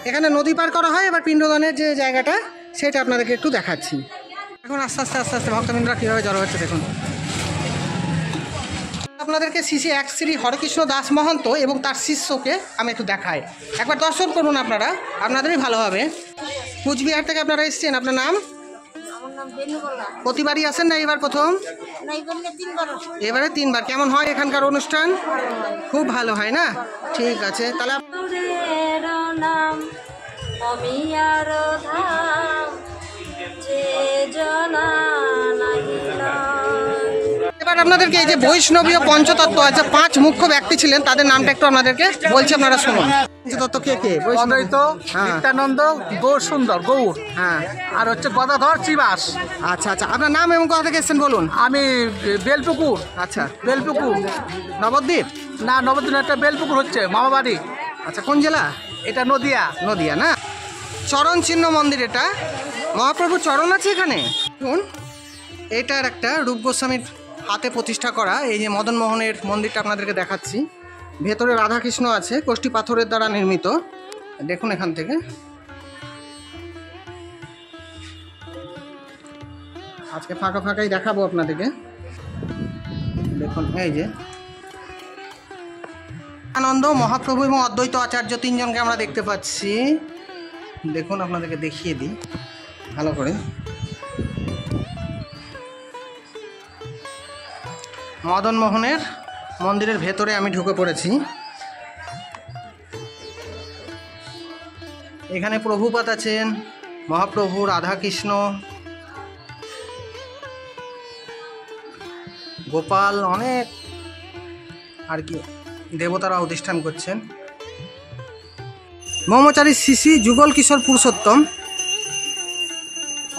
এখানে নদী পার করা হয়। এবার পিণ্ডদানের যে জায়গাটা সেটা আপনাদেরকে একটু দেখাচ্ছি। এখন আস্তে আস্তে আস্তে আস্তে ভক্তবৃন্দরা কীভাবে জড়ো হচ্ছে দেখুন। আপনাদেরকে শ্রী এক শ্রী হরেকৃষ্ণ দাস মহন্ত এবং তার শিষ্যকে আমি একটু দেখাই। একবার দর্শন করুন আপনারা, আপনাদেরই ভালো হবে। কুচবিহার থেকে আপনারা এসেছেন, আপনার নাম? প্রতিবারই আসেন না এবার প্রথম? এবারে 3 বার। কেমন হয় এখানকার অনুষ্ঠান? খুব ভালো হয় না? ঠিক আছে, তাহলে এবার আপনাদেরকে এই যে বৈষ্ণবীয় পঞ্চতত্ত্ব আছে, 5 মুখ্য ব্যক্তি ছিলেন, তাদের নামটা একটু আপনাদেরকে বলছি, আপনারা শুনুন। পঞ্চতত্ত্ব কে কে? অদ্বৈত, নিত্যানন্দ, গৌর সুন্দর, গৌর, হ্যাঁ, আর হচ্ছে গদাধর, চিবাস। আচ্ছা আচ্ছা, আপনার নাম এবং কোথা থেকে এসেছেন বলুন? আমি বেলপুকুর। আচ্ছা, বেলপুকুর, নবদ্বীপ না নবদ্বীপ একটা বেলপুকুর হচ্ছে মামাবাড়ি। আচ্ছা, কোন জেলা? এটা নদিয়া। নদিয়া না? চরণ চিহ্ন মন্দির, এটা মহাপ্রভুর চরণ আছে এখানে। দেখুন, এটার একটা রূপ গোস্বামীর হাতে প্রতিষ্ঠা করা এই যে মদন মোহনের মন্দিরটা আপনাদেরকে দেখাচ্ছি। ভেতরে রাধাকৃষ্ণ আছে, কোষ্ঠী পাথরের দ্বারা নির্মিত। দেখুন এখান থেকে আজকে ফাঁকা ফাঁকাই দেখাবো আপনাদেরকে। দেখুন এই যে আনন্দ মহাপ্রভু এবং অদ্বৈত আচার্য 3 জনকে আমরা দেখতে পাচ্ছি। দেখুন আপনাদেরকে দেখিয়ে দিই ভালো করে। মদন মোহনের মন্দিরের ভেতরে আমি ঢুকে পড়েছি। এখানে প্রভুপাদ আছেন, মহাপ্রভু, রাধাকৃষ্ণ, গোপাল, অনেক আর কি দেবতারা অধিষ্ঠান করছেন। ব্রহ্মচারী শ্রী শ্রী যুগল কিশোর পুরুষোত্তম,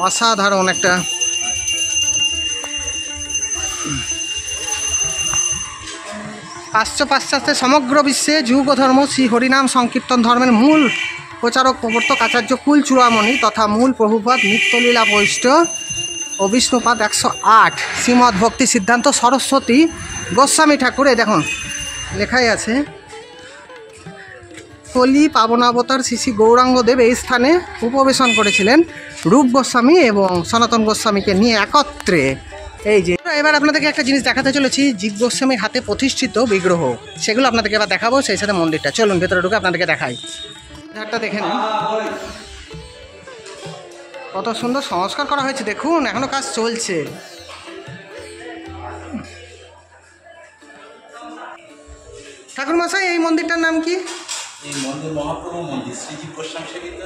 অসাধারণ একটা পাশ্চাত্যে সমগ্র বিশ্বে যুগ ধর্ম শ্রী হরিনাম সংকীর্তন ধর্মের মূল প্রচারক প্রবর্তক আচার্য কুল চূড়ামণি তথা মূল প্রভুপাদ নিত্যলীলা বৈষ্ঠ ও বিষ্ণুপাদ 108 শ্রীমদ্ ভক্তি সিদ্ধান্ত সরস্বতী গোস্বামী ঠাকুর। এই দেখুন লেখাই আছে, কলি পাবনাবতার শ্রী শ্রী গৌরাঙ্গদেব এই স্থানে উপবেশন করেছিলেন রূপ গোস্বামী এবং সনাতন গোস্বামীকে নিয়ে একত্রে। এই যে এবার আপনাদেরকে একটা জিনিস দেখাতে চলেছি, জীব গোস্বামীর হাতে প্রতিষ্ঠিত বিগ্রহ, সেগুলো আপনাদেরকে এবার দেখাবো, সেই সাথে মন্দিরটা। চলুন ভেতরে ঢুকে আপনাদেরকে দেখাই। ঘাটটা দেখে নেন, কত সুন্দর সংস্কার করা হয়েছে। দেখুন এখনো কাজ চলছে। ঠাকুর মশাই, এই মন্দিরটার নাম কি? এই মন্দির মহাপ্রভু মন্দির, শ্রীজীব গোস্বামী সেবিত।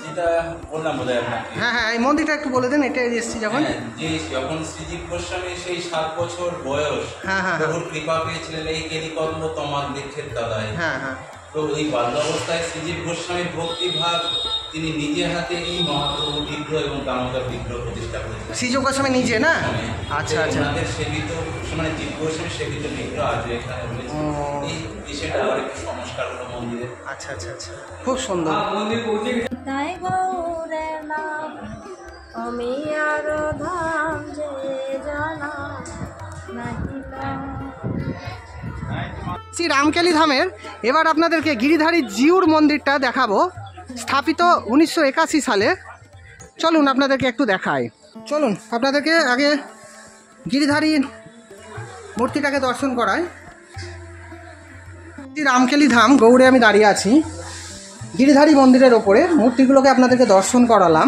যেটা বললাম বোধ হয় আপনাকে। হ্যাঁ হ্যাঁ, এই মন্দিরটা একটু বলে দেন। এটা এসেছি যখন, যে যখন শ্রীজীব গোস্বামী সেই 7 বছর বয়স, হ্যাঁ হ্যাঁ, প্রভুর কৃপা পেয়েছিলেন এই কেলিকর্ম তোমার দীক্ষের দাদাই। হ্যাঁ হ্যাঁ, তো এই বাল্যাবস্থায় শ্রীজীব গোস্বামীর ভক্তিভাব তিনি নিজে হাতে এই মহাপ্রভু বিগ্রহ এবং দামোদর বিগ্রহ প্রতিষ্ঠা করেছিলেন। শ্রীজীব গোস্বামী নিজে না? আচ্ছা আচ্ছা, ওনাদের সেবিত মানে জীব গোস্বামীর সেবিত বিগ্রহ আজ এখানে রয়েছে। এই বিষয়টা আবার একটু সংস্কার হলো মন্দিরে। আচ্ছা আচ্ছা আচ্ছা, খুব সুন্দর। শ্রী রামকেলি ধামের এবার আপনাদেরকে গিরিধারী জিউর মন্দিরটা দেখাবো, স্থাপিত 1981 সালে। চলুন আপনাদেরকে একটু দেখাই। চলুন আপনাদেরকে আগে গিরিধারী মূর্তিটাকে দর্শন করাই। শ্রী রামকেলি ধাম গৌড়ে আমি দাঁড়িয়ে আছি, গিরিধারী মন্দিরের ওপরে মূর্তিগুলোকে আপনাদেরকে দর্শন করালাম।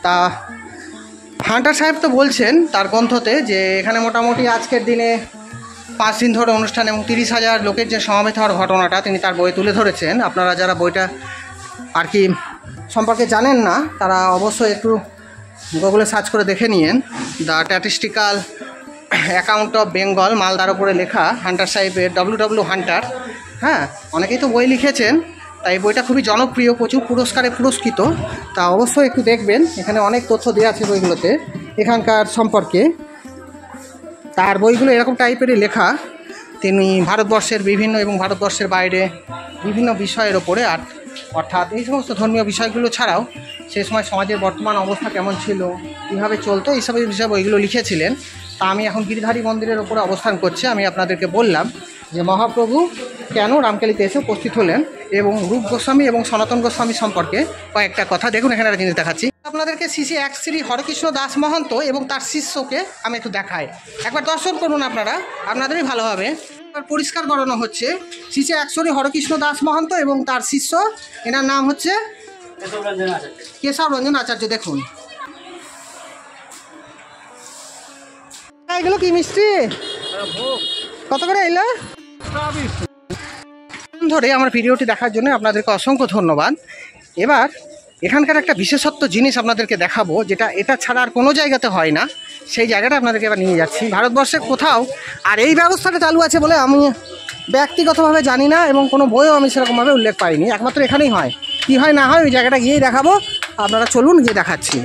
তা হান্টার সাহেব তো বলছেন তার গ্রন্থতে যে এখানে মোটামুটি আজকের দিনে 5 দিন ধরে অনুষ্ঠান এবং 30,000 লোকের যে সমাবেত হওয়ার ঘটনাটা তিনি তার বইয়ে তুলে ধরেছেন। আপনারা যারা বইটা আর কি সম্পর্কে জানেন না তারা অবশ্যই একটু গুগলে সার্চ করে দেখে নিন। The statistical account of Bengal, মালদার ওপরে লেখা হান্টার সাহেবের, WW হান্টার। হ্যাঁ, অনেকেই তো বই লিখেছেন, তাই বইটা খুবই জনপ্রিয়, প্রচুর পুরস্কারে পুরস্কৃত। তা অবশ্যই একটু দেখবেন, এখানে অনেক তথ্য দেওয়া আছে বইগুলোতে এখানকার সম্পর্কে। তার বইগুলো এরকম টাইপেরই লেখা। তিনি ভারতবর্ষের বিভিন্ন এবং ভারতবর্ষের বাইরে বিভিন্ন বিষয়ের ওপরে, অর্থাৎ এই সমস্ত ধর্মীয় বিষয়গুলো ছাড়াও সেই সময় সমাজের বর্তমান অবস্থা কেমন ছিল, কীভাবে চলতো, এইসবের বিষয়ে বইগুলো লিখেছিলেন। তা আমি এখন গিরিধারী মন্দিরের ওপরে অবস্থান করছি। আমি আপনাদেরকে বললাম যে মহাপ্রভু কেন রামকেলিতে এসে উপস্থিত হলেন এবং রূপ গোস্বামী এবং সনাতন গোস্বামী সম্পর্কে কয়েকটা কথা। দেখুন এখানে একটা জিনিস দেখাচ্ছি আপনাদেরকে। শ্রী এক শ্রী হরেকৃষ্ণ দাস মহন্ত এবং তার শিষ্যকে আমি একটু দেখাই, একবার দর্শন করুন আপনারা, আপনাদেরই ভালো হবে। পরিষ্কার করানো হচ্ছে শ্রী এক শ্রী হরেকৃষ্ণ দাস মহন্ত এবং তার শিষ্য, এনার নাম হচ্ছে কেশব রঞ্জন আচার্য। দেখুন এগুলো কি মিষ্টি, কত করে এলো ধরে আমার ভিডিওটি দেখার জন্য আপনাদেরকে অসংখ্য ধন্যবাদ। এবার এখানকার একটা বিশেষত্ব জিনিস আপনাদেরকে দেখাবো, যেটা এটা ছাড়া আর কোনো জায়গাতে হয় না, সেই জায়গাটা আপনাদেরকে এবার নিয়ে যাচ্ছি। ভারতবর্ষে কোথাও আর এই ব্যবস্থাটা চালু আছে বলে আমি ব্যক্তিগতভাবে জানি না এবং কোনো বইও আমি সেরকমভাবে উল্লেখ পাইনি, একমাত্র এখানেই হয়। কী হয় না হয় ওই জায়গাটা গিয়েই দেখাবো, আপনারা চলুন গিয়ে দেখাচ্ছি।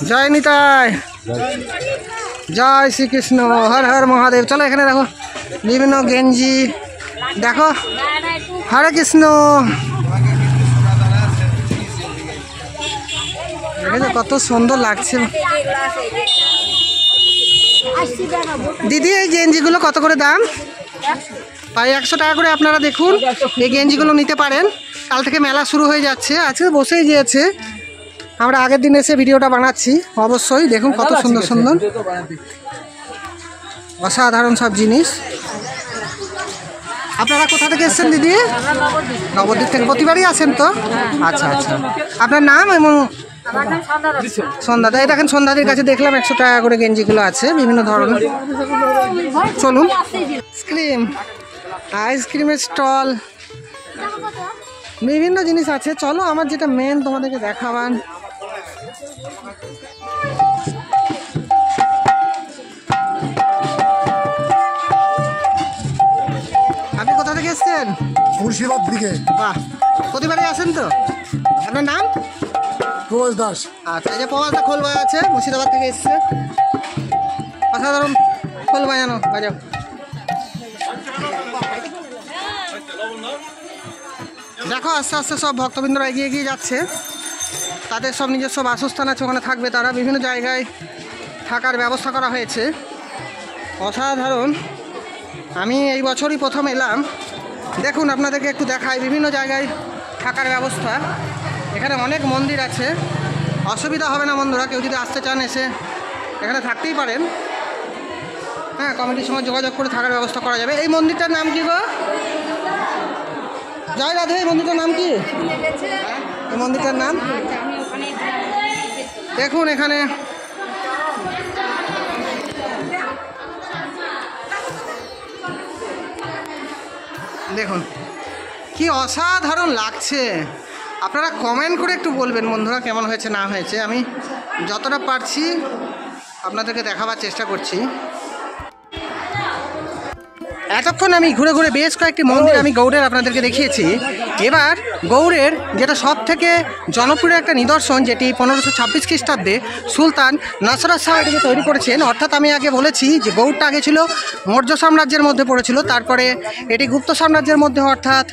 জয় নিতাই, জয় শ্রীকৃষ্ণ, হর হর মহাদেব। চলো এখানে দেখো বিভিন্ন গেঞ্জি, দেখো হরে কৃষ্ণ, দেখেছো কত সুন্দর লাগছে। দিদি এই গেঞ্জিগুলো কত করে দাম? প্রায় 100 টাকা করে। আপনারা দেখুন এই গেঞ্জিগুলো নিতে পারেন। কাল থেকে মেলা শুরু হয়ে যাচ্ছে, আজকে বসেই গিয়েছে, আমরা আগের দিন এসে ভিডিওটা বানাচ্ছি। অবশ্যই দেখুন কত সুন্দর সুন্দর অসাধারণ সব জিনিস। আপনারা কোথা থেকে এসেছেন দিদি? নবদ্বীপ থেকে। প্রতিবারই আসেন তো? আচ্ছা আচ্ছা। আপনার নাম এবং? সন্ধ্যাদা। এই দেখেন সন্ধ্যাদির কাছে দেখলাম 100 টাকা করে গেঞ্জিগুলো আছে বিভিন্ন ধরনের। চলুন আইসক্রিম, আইসক্রিমের স্টল, বিভিন্ন জিনিস আছে। চলো আমার যেটা মেন তোমাদেরকে দেখাবান, আপনি কোথা থেকে এসছেন? মুর্শিদাবাদ থেকে। বাহ, প্রতিবারই আসেন তো? আপনার নাম? প্রবাস দাস। আচ্ছা, এই যে প্রবাসদা খোল বাজাচ্ছে, মুর্শিদাবাদ থেকে এসছে, অসাধারণ খোল বাজানো, বাজাও। দেখো আস্তে আস্তে সব ভক্তবৃন্দরা এগিয়ে এগিয়ে যাচ্ছে, তাদের সব নিজস্ব বাসস্থান আছে, ওখানে থাকবে তারা। বিভিন্ন জায়গায় থাকার ব্যবস্থা করা হয়েছে, অসাধারণ। আমি এই বছরই প্রথম এলাম। দেখুন আপনাদেরকে একটু দেখাই বিভিন্ন জায়গায় থাকার ব্যবস্থা। এখানে অনেক মন্দির আছে, অসুবিধা হবে না বন্ধুরা, কেউ যদি আসতে চান এসে এখানে থাকতেই পারেন। হ্যাঁ, কমিটির সঙ্গে যোগাযোগ করে থাকার ব্যবস্থা করা যাবে। এই মন্দিরটার নাম কি গো? জয় রাধে। এই মন্দিরটার নাম কি? এই মন্দিরটার নাম দেখুন এখানে দেখুন কি অসাধারণ লাগছে। আপনারা কমেন্ট করে একটু বলবেন বন্ধুরা কেমন হয়েছে না হয়েছে। আমি যতটা পারছি আপনাদেরকে দেখাবার চেষ্টা করছি। এতক্ষণ আমি ঘুরে ঘুরে বেশ কয়েকটি মন্দির আমি গৌড়ের আপনাদেরকে দেখিয়েছি। এবার গৌড়ের যেটা সব থেকে জনপ্রিয় একটা নিদর্শন, যেটি 1526 খ্রিস্টাব্দে সুলতান নসরত শাহ এটিকে তৈরি করেছেন। অর্থাৎ আমি আগে বলেছি যে গৌড়টা আগে ছিল মৌর্য সাম্রাজ্যের মধ্যে পড়েছিল, তারপরে এটি গুপ্ত সাম্রাজ্যের মধ্যে অর্থাৎ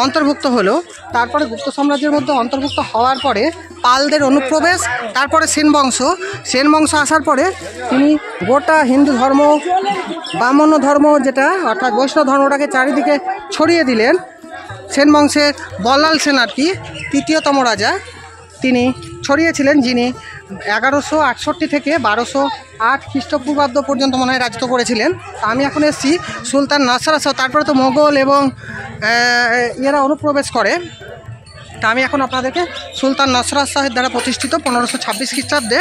অন্তর্ভুক্ত হলো। তারপরে গুপ্ত সাম্রাজ্যের মধ্যে অন্তর্ভুক্ত হওয়ার পরে পালদের অনুপ্রবেশ, তারপরে সেন বংশ আসার পরে তিনি গোটা হিন্দু ধর্ম, ব্রাহ্মণ্য ধর্ম যেটা অর্থাৎ বৈষ্ণব ধর্মটাকে চারিদিকে ছড়িয়ে দিলেন। সেন বংশের বল্লাল সেন আর কি তৃতীয়তম রাজা তিনি ছড়িয়েছিলেন, যিনি 1168 থেকে 1208 খ্রিস্টপূর্বাব্দ পর্যন্ত মনে হয় রাজত্ব করেছিলেন। আমি এখন এসেছি সুলতান নসরত শাহ, তারপরে তো মোগল এবং এরা অনুপ্রবেশ করে। তা আমি এখন আপনাদেরকে সুলতান নসরত শাহের দ্বারা প্রতিষ্ঠিত 1526 খ্রিস্টাব্দে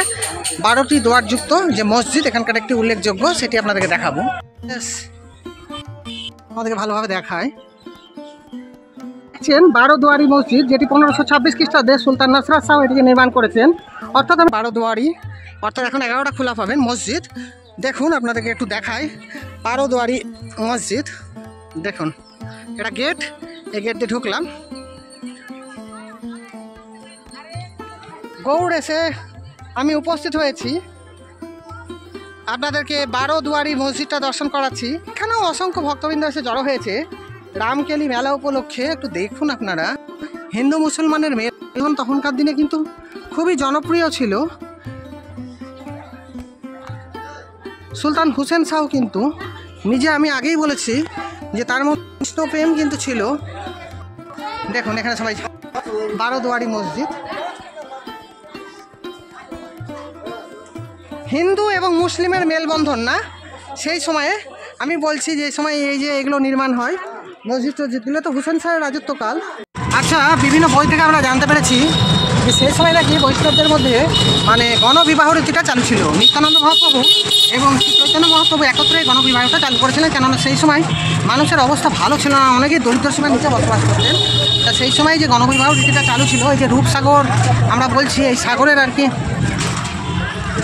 12টি দুয়ারযুক্ত যে মসজিদ এখানকার একটি উল্লেখযোগ্য সেটি আপনাদেরকে দেখাবো। আমাদেরকে ভালোভাবে দেখায় 12 দুয়ারি মসজিদ, যেটি 1526 খ্রিস্টাব্দে সুলতান নসরত শাহ এটিকে নির্মাণ করেছেন। অর্থাৎ 12 দুয়ারি, অর্থাৎ এখন 11টা খোলা পাবেন মসজিদ। দেখুন আপনাদেরকে একটু দেখাই 12 দুয়ারি মসজিদ। দেখুন এটা গেট, এই গেট দিয়ে ঢুকলাম। গৌড় এসে আমি উপস্থিত হয়েছি, আপনাদেরকে 12 দুয়ারি মসজিদটা দর্শন করাচ্ছি। এখানেও অসংখ্য ভক্তবৃন্দ এসে জড়ো হয়েছে রামকেলি মেলা উপলক্ষে। একটু দেখুন আপনারা, হিন্দু মুসলমানের মেলন তখনকার দিনে কিন্তু খুবই জনপ্রিয় ছিল। সুলতান হুসেন শাহ কিন্তু নিজে আমি আগেই বলেছি যে তার মধ্যে কৃষ্ণ প্রেম কিন্তু ছিল। দেখুন এখানে সবাই 12 দুয়ারি মসজিদ। হিন্দু এবং মুসলিমের মেলবন্ধন না, সেই সময়ে আমি বলছি যে সময় এই যে এগুলো নির্মাণ হয় মসজিদ টসজিদগুলো, তো হুসেন শাহের রাজত্বকাল। আচ্ছা, বিভিন্ন বই থেকে আমরা জানতে পেরেছি যে সেই সময় নাকি বৈষ্ণবদের মধ্যে মানে গণবিবাহ রীতিটা চালু ছিল। নিত্যানন্দ মহাপ্রভু এবং চৈতন্য মহাপ্রভু একত্রে গণবিবাহটা চালু করেছিলেন, কেননা সেই সময় মানুষের অবস্থা ভালো ছিল না, অনেকেই দরিদ্র সীমার নিচে বসবাস করতেন। তা সেই সময় যে গণবিবাহ রীতিটা চালু ছিল, এই যে রূপসাগর আমরা বলছি, এই সাগরের আর কি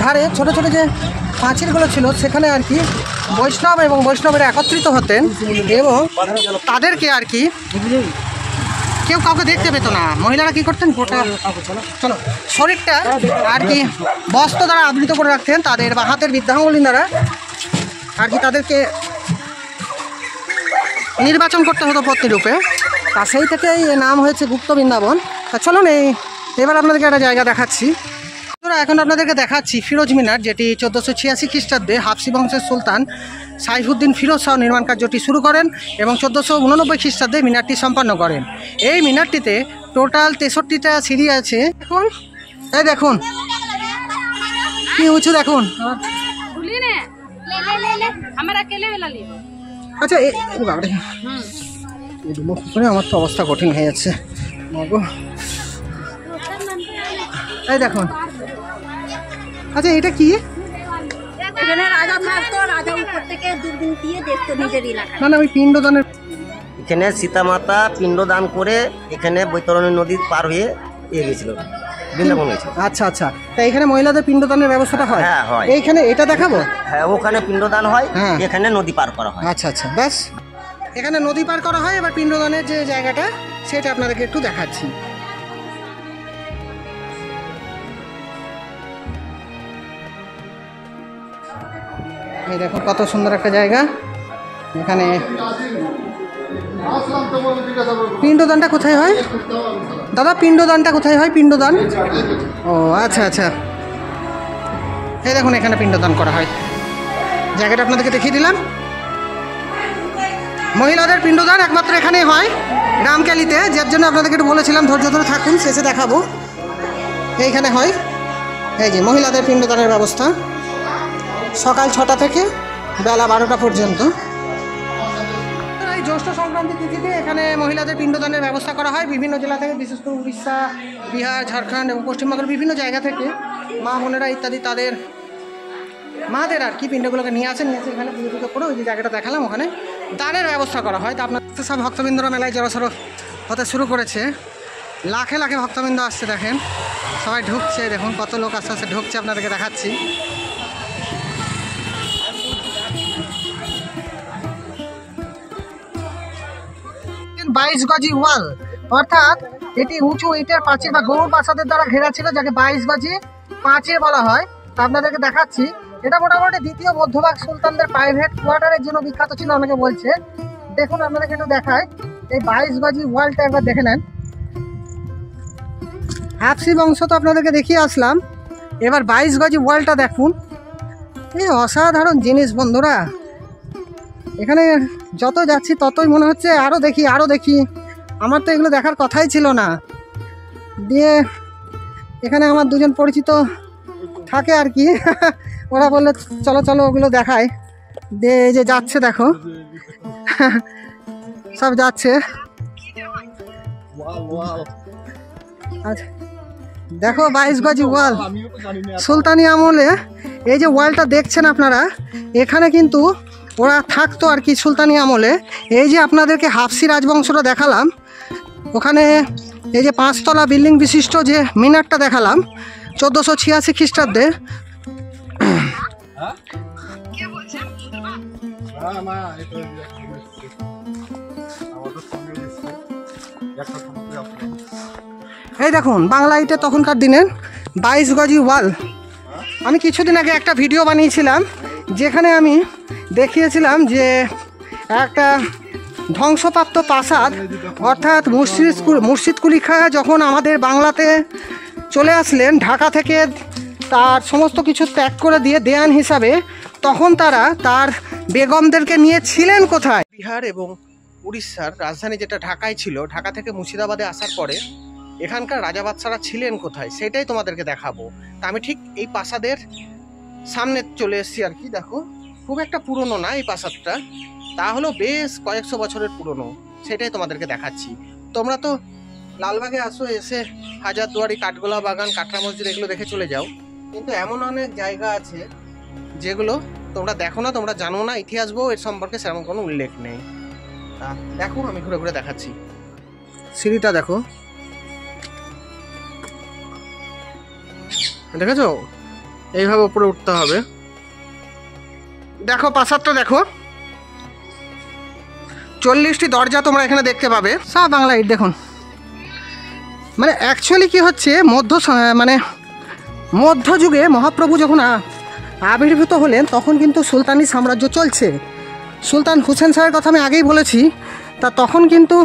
ধারে ছোট ছোট যে পাঁচিলগুলো ছিল সেখানে আর কি বৈষ্ণব এবং বৈষ্ণবেরা একত্রিত হতেন এবং তাদেরকে আর কি কেউ কাউকে দেখতে পেত না। মহিলারা কি করতেন, গোটা চলো শরীরটা আর কি বস্ত্র দ্বারা আবৃত করে রাখতেন তাদের বা হাতের বৃদ্ধাঙ্গুলি দ্বারা আর কি তাদেরকে নির্বাচন করতে হতো পত্নীরূপে। তা সেই থেকেই নাম হয়েছে গুপ্ত বৃন্দাবন। তা চলুন এবার আপনাদেরকে একটা জায়গা দেখাচ্ছি। এখন আপনাদেরকে দেখাচ্ছি ফিরোজ মিনার, যেটি 1486 খ্রিস্টাব্দে হাফসি বংশের সুলতান সাইফুদ্দিন ফিরোজ শাহ নির্মাণ কার্যটি শুরু করেন এবং 1489 খ্রিস্টাব্দে মিনারটি সম্পন্ন করেন। এই মিনারটিতে টোটাল 63টা সিঁড়ি আছে। এখন এই দেখুন কি উঁচু, দেখুন। আচ্ছা আমার তো অবস্থা কঠিন হয়ে যাচ্ছে। এই দেখুন, আচ্ছা এটা কি? না না, ওই পিণ্ডদানের এখানে সীতামাতা পিণ্ডদান করে এখানে বৈতরণী নদী পার হয়ে গেছিল, বৃন্দাবন হয়েছিল। আচ্ছা আচ্ছা, তা এখানে মহিলাদের পিণ্ডদানের ব্যবস্থাটা হয়? হ্যাঁ হয়। এইখানে এটা দেখাবো? হ্যাঁ, ওখানে পিণ্ডদান হয়, এখানে নদী পার করা হয়। আচ্ছা আচ্ছা, ব্যাস এখানে নদী পার করা হয়। এবার পিণ্ডদানের যে জায়গাটা সেটা আপনাদেরকে একটু দেখাচ্ছি। এই দেখুন কত সুন্দর একটা জায়গা। এখানে পিণ্ডদানটা কোথায় হয় দাদা? পিণ্ডদানটা কোথায় হয়? পিণ্ডদান, ও আচ্ছা আচ্ছা, এই দেখুন এখানে পিণ্ডদান করা হয়। জায়গাটা আপনাদেরকে দেখিয়ে দিলাম। মহিলাদের পিণ্ডদান একমাত্র এখানেই হয়, রামক্যালিতে, যার জন্য আপনাদেরকে একটু বলেছিলাম ধৈর্য ধরে থাকুন, শেষে দেখাবো। এইখানে হয় এই যে মহিলাদের পিণ্ডদানের ব্যবস্থা, সকাল 6টা থেকে বেলা 12টা পর্যন্ত। এই জ্যৈষ্ঠ সংক্রান্তি তিথিতে এখানে মহিলাদের পিণ্ডদানের ব্যবস্থা করা হয়। বিভিন্ন জেলা থেকে, বিশেষ করে উড়িষ্যা, বিহার, ঝাড়খণ্ড এবং পশ্চিমবঙ্গের বিভিন্ন জায়গা থেকে মা বোনেরা ইত্যাদি তাদের মাদের আর কি পিণ্ডগুলোকে নিয়ে এসে এখানে পুজো পুজো করে ওই যে জায়গাটা দেখালাম ওখানে দানের ব্যবস্থা করা হয়। তা আপনার সব ভক্তবৃন্দরা মেলায় জড়সড় হতে শুরু করেছে, লাখে লাখে ভক্তবৃন্দ আসছে। দেখেন সবাই ঢুকছে, দেখুন কত লোক আস্তে আস্তে ঢুকছে, আপনাদেরকে দেখাচ্ছি। 22 গজি ওয়াল, অর্থাৎ এটি উঁচু ইটের প্রাচীর বা গৌড় প্রাসাদের দ্বারা ঘেরা ছিল, যাকে 22 গজি প্রাচীর বলা হয়। তা আপনাদেরকে দেখাচ্ছি। এটা মোটামুটি দ্বিতীয় মধ্যভাগ সুলতানদের প্রাইভেট কোয়ার্টারের জন্য বিখ্যাত ছিল অনেকে বলছে। দেখুন আপনাদেরকে একটু দেখায়, এই 22 গজি ওয়ালটা একবার দেখে নেন। হাফসি বংশ তো আপনাদেরকে দেখিয়ে আসলাম, এবার 22 গজি ওয়ালটা দেখুন। এই অসাধারণ জিনিস বন্ধুরা, এখানে যত যাচ্ছি ততই মনে হচ্ছে আরও দেখি আরও দেখি। আমার তো এগুলো দেখার কথাই ছিল না। দিয়ে এখানে আমার দুজন পরিচিত থাকে আর কি, ওরা বললো চলো চলো ওগুলো দেখায়। দিয়ে এই যে যাচ্ছে, দেখো সব যাচ্ছে। আচ্ছা দেখো 22 গজি ওয়াল, সুলতানি আমলে এই যে ওয়ালটা দেখছেন আপনারা, এখানে কিন্তু ওরা থাকতো আর কি সুলতানি আমলে। এই যে আপনাদেরকে হাফসি রাজবংশটা দেখালাম, ওখানে এই যে 5 তলা বিল্ডিং বিশিষ্ট যে মিনারটা দেখালাম 1486 খ্রিস্টাব্দে। এই দেখুন বাংলা ইটে তখনকার দিনের 22 গজি ওয়াল। আমি কিছুদিন আগে একটা ভিডিও বানিয়েছিলাম যেখানে আমি দেখিয়েছিলাম যে একটা ধ্বংসপ্রাপ্ত প্রাসাদ, অর্থাৎ মুর্শিদ কুলি খাঁ যখন আমাদের বাংলাতে চলে আসলেন ঢাকা থেকে, তার সমস্ত কিছু ত্যাগ করে দিয়ে দেয়ান হিসাবে, তখন তারা তার বেগমদেরকে নিয়ে ছিলেন কোথায়? বিহার এবং উড়িষ্যার রাজধানী যেটা ঢাকায় ছিল, ঢাকা থেকে মুর্শিদাবাদে আসার পরে এখানকার রাজা বাদশারা ছিলেন কোথায় সেটাই তোমাদেরকে দেখাবো। তা আমি ঠিক এই প্রাসাদের সামনে চলে এসেছি আর কি। দেখো, খুব একটা পুরনো না এই প্রাসাদটা, তা হলো বেশ কয়েকশো বছরের পুরনো, সেটাই তোমাদেরকে দেখাচ্ছি। তোমরা তো লালবাগে আসো, এসে হাজারদুয়ারি, কাঠগোলা বাগান, কাটরা মসজিদ এগুলো দেখে চলে যাও, কিন্তু এমন অনেক জায়গা আছে যেগুলো তোমরা দেখো না, তোমরা জানো না, ইতিহাস বই এর সম্পর্কে সেরকম কোনো উল্লেখ নেই। তা দেখো, আমি ঘুরে ঘুরে দেখাচ্ছি। সিঁড়িটা দেখো, দেখেছো? এইভাবে উপরে উঠতে হবে। দেখো প্রাসাদটা দেখো, 40টি দরজা তোমরা এখানে দেখতে পাবে, সব বাংলা ইট। দেখুন, মানে অ্যাকচুয়ালি কি হচ্ছে, মধ্যযুগে মহাপ্রভু যখন আবির্ভূত হলেন তখন কিন্তু সুলতানি সাম্রাজ্য চলছে। সুলতান হুসেন শাহের কথা আমি আগেই বলেছি। তা তখন কিন্তু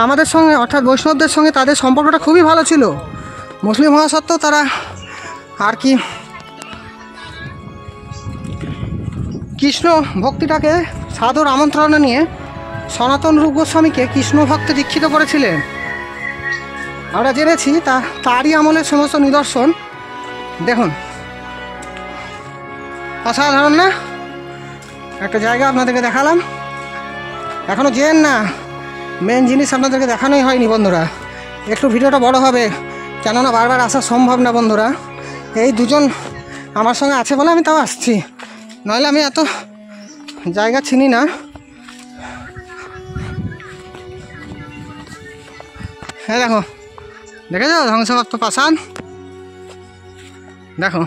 আমাদের সঙ্গে, অর্থাৎ বৈষ্ণবদের সঙ্গে তাদের সম্পর্কটা খুবই ভালো ছিল। মুসলিম হওয়া সত্ত্বেও তারা আর কি কৃষ্ণ ভক্তিটাকে সাদর আমন্ত্রণ নিয়ে সনাতন রূপ গোস্বামীকে কৃষ্ণ ভক্তে দীক্ষিত করেছিলেন। আমরা জেনেছি তারই আমলের সমস্ত নিদর্শন। দেখুন, অসাধারণ না? একটা জায়গা আপনাদেরকে দেখালাম, এখনও যেন না, মেন জিনিস আপনাদেরকে দেখানোই হয়নি বন্ধুরা। একটু ভিডিওটা বড় হবে, কেননা বারবার আসা সম্ভব না বন্ধুরা। এই দুজন আমার সঙ্গে আছে বলে আমি তাও আসছি, নইলে আমি এত জায়গা চিনি না। হ্যাঁ দেখো, দেখেছো ধ্বংসপ্রাপ্ত প্রাসাদ। দেখো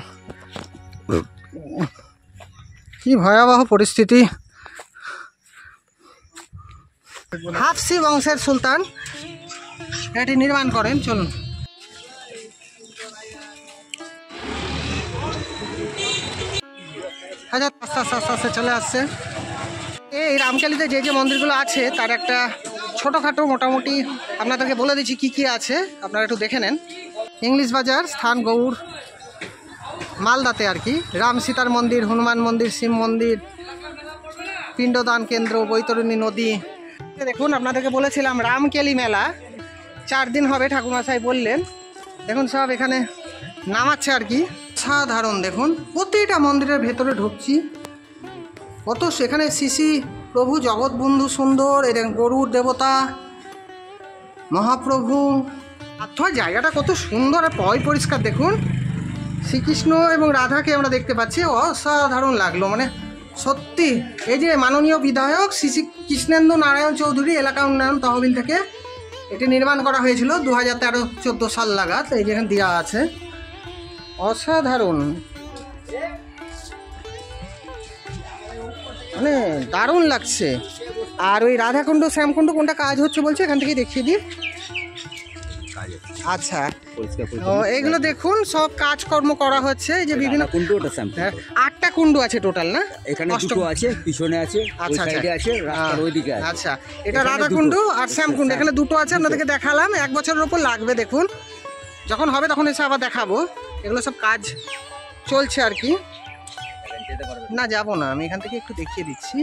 কি ভয়াবহ পরিস্থিতি। হাফসি বংশের সুলতান এটি নির্মাণ করেন। চলুন, আস্তে আস্তে চলে আসছে। এই রামকেলিতে যে যে মন্দিরগুলো আছে তার একটা ছোটোখাটো মোটামুটি আপনাদেরকে বলে দিচ্ছি কী কী আছে, আপনারা একটু দেখে নেন। ইংলিশ বাজার, স্থান গৌড়, মালদাতে আর কি, রাম সীতার মন্দির, হনুমান মন্দির, শিব মন্দির, পিণ্ডদান কেন্দ্র, বৈতরণী নদী। দেখুন, আপনাদেরকে বলেছিলাম রামকেলি মেলা 4 দিন হবে, ঠাকুরমশাই বললেন। দেখুন সব এখানে নামাচ্ছে আর কি। সাধারণ দেখুন, প্রতিটা মন্দিরের ভেতরে ঢুকছি, কত সেখানে শ্রী প্রভু জগৎবন্ধু সুন্দর, এর গরুর দেবতা মহাপ্রভু, অথবা জায়গাটা কত সুন্দর আর পরিষ্কার। দেখুন, শ্রীকৃষ্ণ এবং রাধাকে আমরা দেখতে পাচ্ছি, অসাধারণ লাগলো। মানে সত্যি, এই যে মাননীয় বিধায়ক শ্রী কৃষ্ণেন্দু নারায়ণ চৌধুরী এলাকা উন্নয়ন তহবিল থেকে এটি নির্মাণ করা হয়েছিল 2013-14 সাল নাগাদ। এই যেখানে দেওয়া আছে, অসাধারণ, মানে দারুণ লাগছে। আর ওই রাধাকুণ্ড শ্যামকুণ্ড কোনটা কাজ হচ্ছে বলছে, এখান থেকে দেখিয়ে দিই। আচ্ছা, এইগুলো দেখুন সব কাজকর্ম করা হচ্ছে। এই যে বিভিন্ন 8টা কুণ্ডু আছে টোটাল, না? এখানে দুটো আছে, পিছনে আছে, আচ্ছা সাইডে আছে, রাস্তার ওইদিকে আছে। আচ্ছা, এটা রাধাকুণ্ড আর শ্যামকুণ্ড, এখানে দুটো আছে। আপনাদেরকে দেখালাম, 1 বছরের উপর লাগবে। দেখুন, যখন হবে তখন এসে আবার দেখাবো। এগুলো সব কাজ চলছে আর কি। না, যাবো না, আমি এখান থেকে একটু দেখিয়ে দিচ্ছি।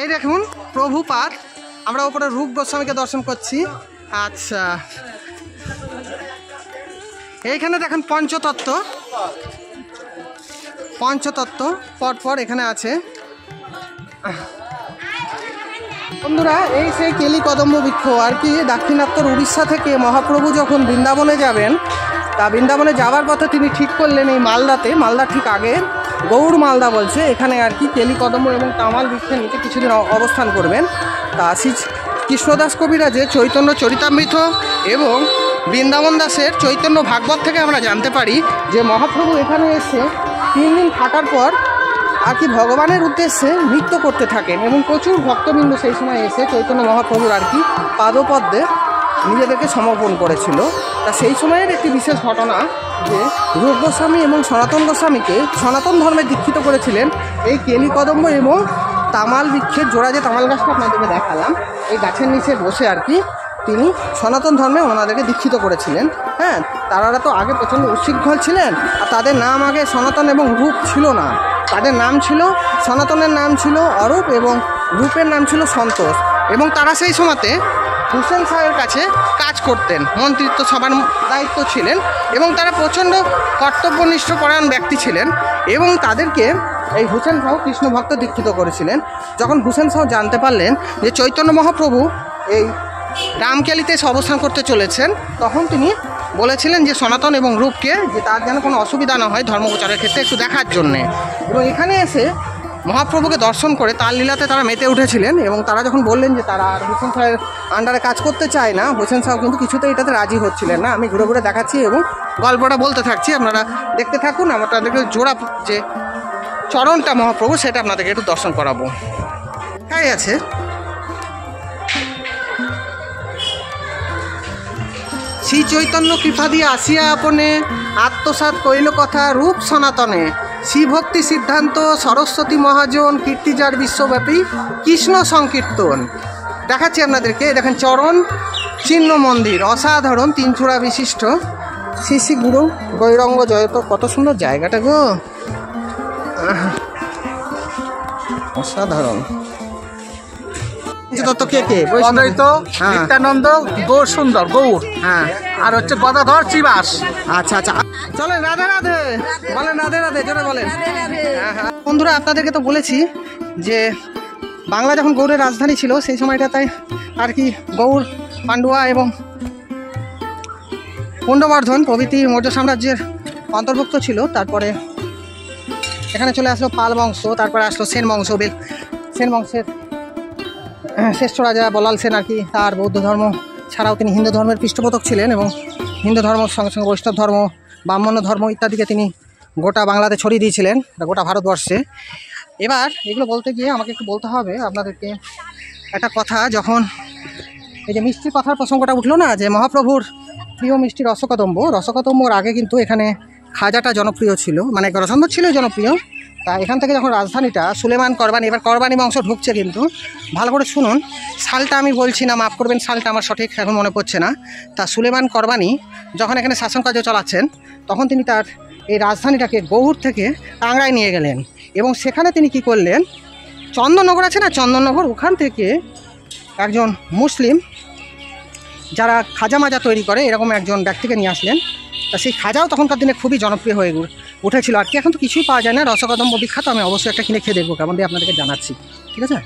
এই দেখুন প্রভুপাদ, আমরা উপরে রূপ গোস্বামীকে দর্শন করছি। আচ্ছা, এইখানে দেখেন পঞ্চতত্ত্ব পরপর এখানে আছে বন্ধুরা। এই সেই কেলি কদম্ব বৃক্ষ আর কি। দাক্ষিণাত্যের উড়িষ্যা থেকে মহাপ্রভু যখন বৃন্দাবনে যাবেন, তা বৃন্দাবনে যাওয়ার পথে তিনি ঠিক করলেন এই মালদা ঠিক আগে গৌড় মালদা বলছে, এখানে আর কি কেলি কদম্ব এবং তামাল বৃক্ষের নিচে কিছুদিন অবস্থান করবেন। তা শ্রী কৃষ্ণদাস কবিরাজের চৈতন্য চরিতামৃত এবং বৃন্দাবন দাসের চৈতন্য ভাগবত থেকে আমরা জানতে পারি যে মহাপ্রভু এখানে এসে 3 দিন থাকার পর আর কি ভগবানের উদ্দেশ্যে নৃত্য করতে থাকেন, এবং প্রচুর ভক্তবৃন্দ সেই সময় এসে চৈতন্য মহাপ্রভুর আর কি পাদপদ্মে নিজেদেরকে সমর্পণ করেছিল। তা সেই সময়ের একটি বিশেষ ঘটনা যে রূপ গোস্বামী এবং সনাতন গোস্বামীকে সনাতন ধর্মে দীক্ষিত করেছিলেন এই কেলি কদম্ব এবং তামাল বৃক্ষের জোড়া যে তামাল গাছটা আপনাদেরকে দেখালাম, এই গাছের নিচে বসে আর কি তিনি সনাতন ধর্মে ওনাদেরকে দীক্ষিত করেছিলেন। হ্যাঁ, তারা তো আগে প্রচণ্ড উচ্ছৃঙ্খল ছিলেন, আর তাদের নাম আগে সনাতন এবং রূপ ছিল না। তাদের নাম ছিল, সনাতনের নাম ছিল অরূপ এবং রূপের নাম ছিল সন্তোষ। এবং তারা সেই সময়তে হুসেন শাহের কাছে কাজ করতেন, মন্ত্রিত্ব সভার দায়িত্ব ছিলেন এবং তারা প্রচণ্ড কর্তব্যনিষ্ঠ পরায়ণ ব্যক্তি ছিলেন। এবং তাদেরকে এই হুসেন শাহ কৃষ্ণ ভক্ত দীক্ষিত করেছিলেন। যখন হুসেন শাহ জানতে পারলেন যে চৈতন্য মহাপ্রভু এই রামকেলিতে এসে অবস্থান করতে চলেছেন, তখন তিনি বলেছিলেন যে সনাতন এবং রূপকে যে তার যেন কোনো অসুবিধা না হয় ধর্ম প্রচারের ক্ষেত্রে একটু দেখার জন্যে। এবং এখানে এসে মহাপ্রভুকে দর্শন করে তার লীলাতে তারা মেতে উঠেছিলেন। এবং তারা যখন বললেন যে তারা আর হুসেন শাহের আন্ডারে কাজ করতে চায় না, হুসেন শাহ কিন্তু কিছুতেই এটাতে রাজি হচ্ছিলেন না। আমি ঘুরে ঘুরে দেখাচ্ছি এবং গল্পটা বলতে থাকছি, আপনারা দেখতে থাকুন। আপনাদেরকে জোড়া যে চরণটা মহাপ্রভু সেটা আপনাদেরকে একটু দর্শন করাবো। হ্যাঁ আছে শ্রী চৈতন্য কৃপা দিয়ে আসিয়া আপনে আত্মসাৎ কইল কথা রূপ সনাতনে, শ্রীভক্তি সিদ্ধান্ত সরস্বতী মহাজন কীর্তিজার বিশ্বব্যাপী কৃষ্ণ সংকীর্তন। দেখাচ্ছি আপনাদেরকে, দেখেন চরণ চিহ্ন মন্দির, অসাধারণ 3 চূড়া বিশিষ্ট শ্রী শ্রী গুরু গৈরঙ্গ জয়ত। কত সুন্দর জায়গাটা গো, অসাধারণ। অদ্বৈত, নিত্যানন্দ, গৌর সুন্দর গৌর, হ্যাঁ, আর হচ্ছে গদাধর চিবাস। আচ্ছা আচ্ছা, চলেন রাধে রাধে বলেন, রাধে রাধে জোরে বলেন। বন্ধুরা, আপনাদেরকে তো বলেছি যে বাংলা যখন গৌড়ের রাজধানী ছিল সেই সময়টাতে আর কি গৌড়, পান্ডুয়া এবং পুণ্ডবর্ধন প্রভৃতি মৌর্য সাম্রাজ্যের অন্তর্ভুক্ত ছিল। তারপরে এখানে চলে আসলো পাল বংশ, তারপরে আসলো সেন বংশ। সেন বংশের শ্রেষ্ঠ রাজা বলাল সেন আর কি, তার বৌদ্ধ ধর্ম ছাড়াও তিনি হিন্দু ধর্মের পৃষ্ঠপোষক ছিলেন এবং হিন্দু ধর্মের সঙ্গে সঙ্গে বৈষ্ণব ধর্ম, ব্রাহ্মণ্য ধর্ম ইত্যাদিকে তিনি গোটা বাংলাতে ছড়িয়ে দিয়েছিলেন, গোটা ভারতবর্ষে। এবার এগুলো বলতে গিয়ে আমাকে একটু বলতে হবে আপনাদেরকে একটা কথা। যখন এই যে মিষ্টির কথার প্রসঙ্গটা উঠলো না, যে মহাপ্রভুর প্রিয় মিষ্টি রসকদম্বর আগে কিন্তু এখানে খাজাটা জনপ্রিয় ছিল, মানে রসম্বর ছিল জনপ্রিয়। তা এখান থেকে যখন রাজধানীটা সুলেমান করবানি, এবার করবানি বংশ ঢুকছে, কিন্তু ভালো করে শুনুন, সালটা আমি বলছি না, মাফ করবেন, সালটা আমার সঠিক এখন মনে পড়ছে না। তা সুলেমান করবানি যখন এখানে শাসন কার্য চালাচ্ছেন, তখন তিনি তার এই রাজধানীটাকে গৌড় থেকে টাংরায় নিয়ে গেলেন এবং সেখানে তিনি কি করলেন, চন্দননগর আছে না, চন্দননগর, ওখান থেকে একজন মুসলিম যারা খাজা মাজা তৈরি করে এরকম একজন ব্যক্তিকে নিয়ে আসলেন। তা সেই খাজাও তখনকার দিনে খুবই জনপ্রিয় হয়ে উঠেছিল আর কি। এখন তো কিছুই পাওয়া যায় না, রসকদম্ব বিখ্যাত। আমি অবশ্যই একটা কিনে খেয়ে দেখবো, কেমন দিয়ে আপনাদেরকে জানাচ্ছি, ঠিক আছে।